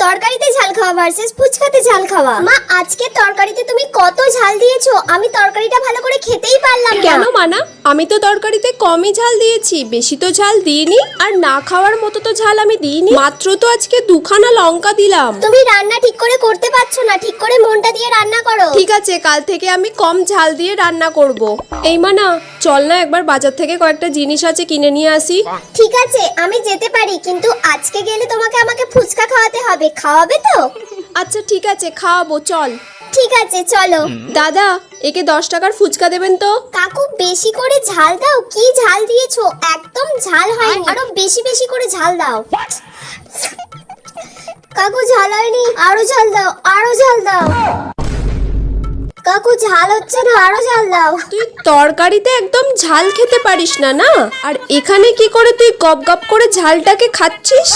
তরকারিতে ঝাল খাওয়া ভার্সেস ফুচকাতে ঝাল খাওয়া। মা আজকে তরকারিতে তুমি কত ঝাল দিয়েছো, আমি তরকারিটা ভালো করে খেতেই পারলাম না। কেন মানা? আমি তো তরকারিতে কমই ঝাল দিয়েছি, বেশি তো ঝাল দিইনি। আর না খাওয়ার মতো তো ঝাল আমি দিইনি, মাত্র তো আজকে 2খানা লঙ্কা দিলাম। তুমি রান্না ঠিক করে করতে পারছো না, ঠিক করে মনটা দিয়ে রান্না করো। ঠিক আছে, কাল থেকে আমি কম ঝাল দিয়ে রান্না করব। এই মানা, চল না একবার বাজার থেকে কয়েকটা জিনিস আছে কিনে নিয়ে আসি। ঠিক আছে আমি যেতে পারি, কিন্তু আজকে গেলে তোমাকে আমাকে ফুচকা খাওয়াতে হবে, খাওয়াবে তো? আচ্ছা ঠিক আছে, খাওয়াবো, চল। ঠিক আছে চলো। দাদা, একে 10 টাকার ফুচকা দেবেন তো। কাকু বেশি করে ঝাল দাও। কি ঝাল দিয়েছো, একদম ঝাল হয়নি, আরো বেশি বেশি করে ঝাল দাও। কাকু ঝাল হয়নি, আরো ঝাল দাও, আরো ঝাল দাও। কাকু ঝাল হচ্ছে না, আরো ঝাল দাও। তুই তরকারিতে একদম ঝাল খেতে পারিস না, না? আর এখানে কি করে তুই গপ গপ করে ঝালটাকে খাচ্ছিস?